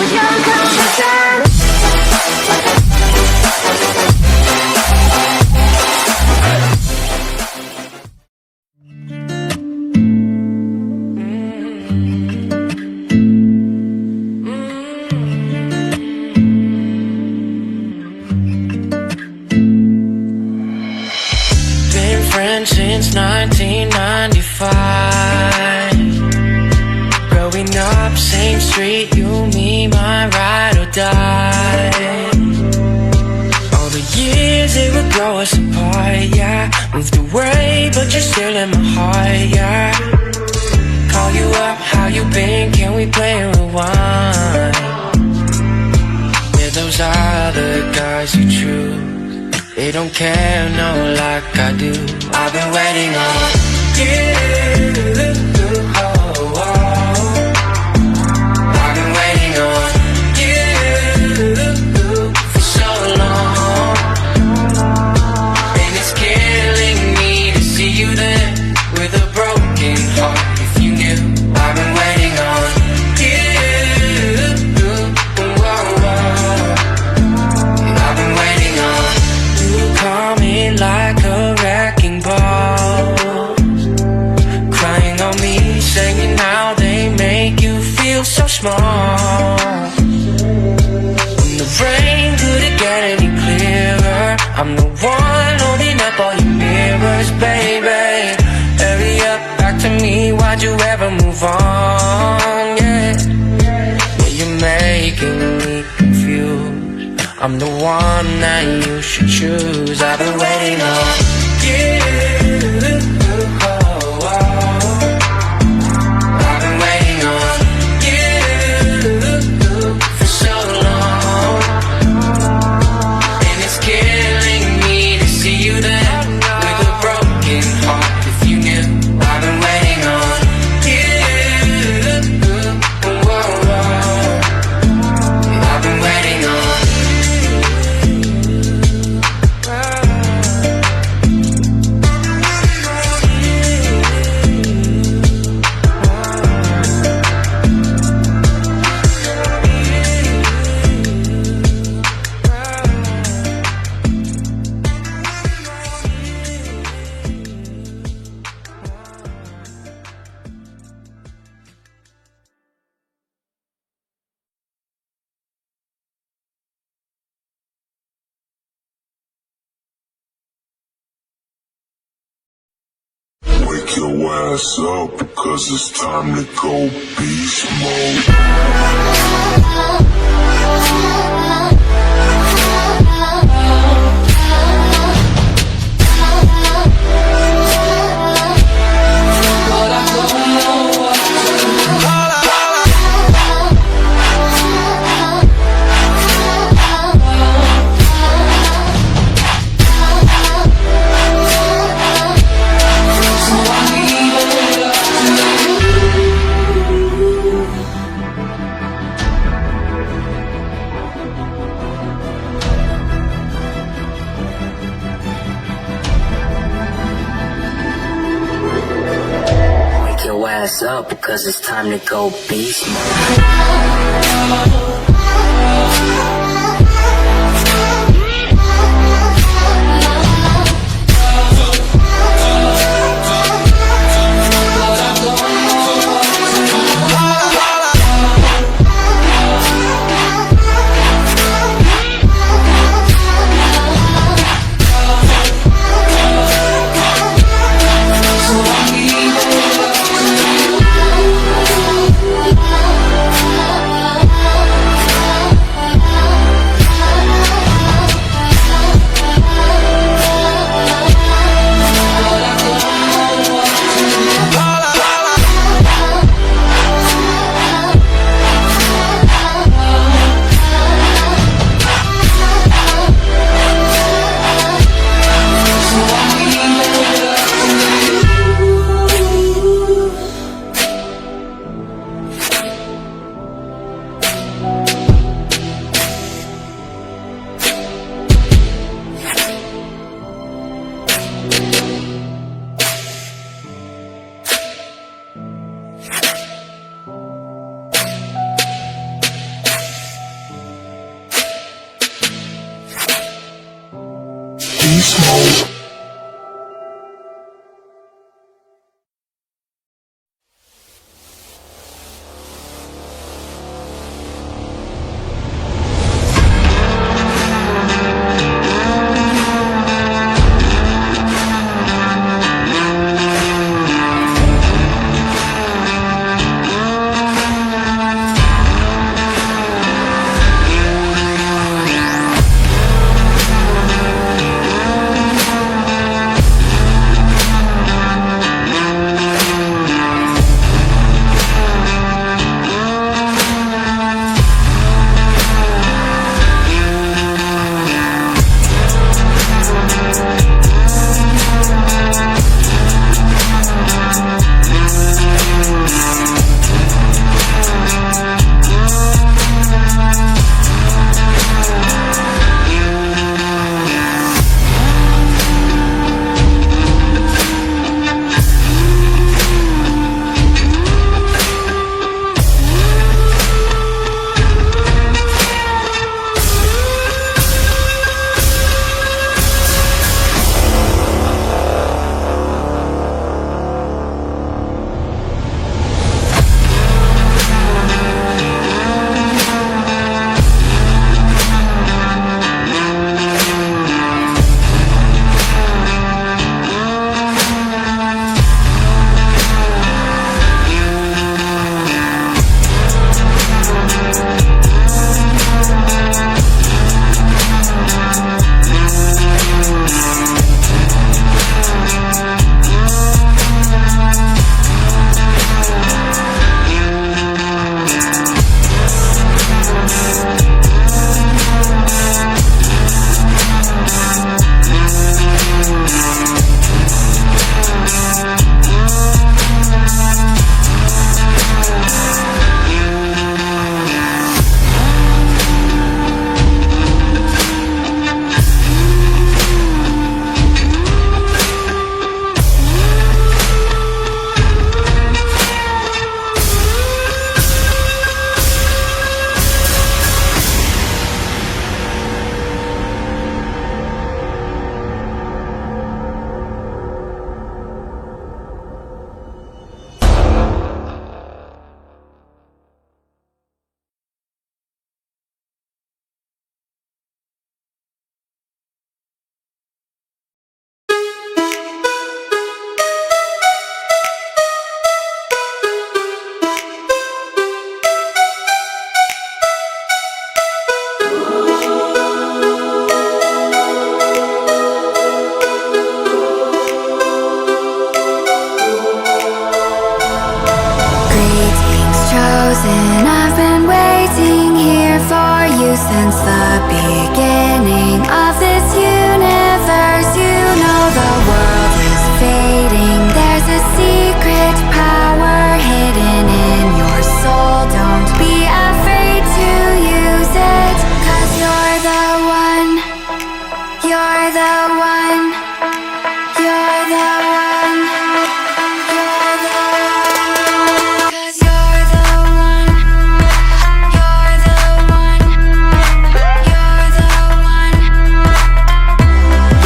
with your competition. Been friends since 1995. Growing up, same street, you, me, my ride or die. All the years they would grow us apart, yeah. Moved away, but you're still in my heart, yeah. Call you up, how you been? Can we play rewind? Yeah, those other guys you choose, they don't care, no, like I do. I've been waiting on you. Oh, oh. I've been waiting on you for so long, and it's killing me to see you there with a broken heart. If you knew, I've been waiting on you. Oh, oh. I've been waiting on you coming like a wrecking ball, crying on me, saying how they make you feel so small. When the rain couldn't get any clearer, I'm the one holding up all your mirrors, baby. Hurry up, back to me, why'd you ever move on, yeah. Yeah, you're making me confused, I'm the one that you should choose. I've been waiting on you. Oh, oh. I've been waiting on you for so long, and it's killing me to see you there with a broken heart. If you knew, I've been waiting on you. Oh, oh. I've been waiting on Wake your ass up, cause it's time to go beast mode. ass up because it's time to go beast mode. beast mode. chosen. I've been waiting here for you since the beginning of this universe. You know the world is fading. There's a secret power hidden in your soul. Don't be afraid to use it, 'cause you're the one. You're the one. You're the one. You're the one. 'Cause you're the one. You're the one. You're the one.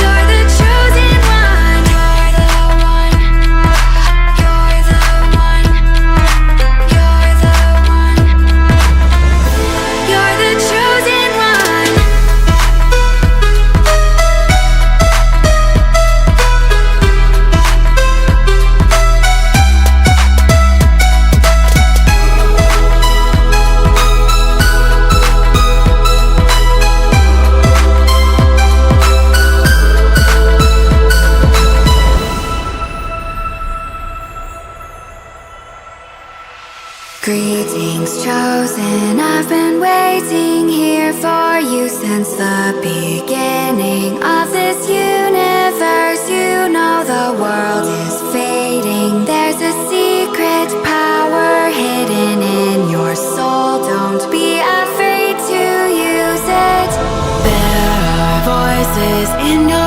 You're the chosen one. You're the one. You're the one. You're the one. You're the chosen one. Greetings, chosen. I've been waiting here for you since the beginning of this universe. You know the world is fading. There's a secret power hidden in your soul. Don't be afraid to use it. There are voices in your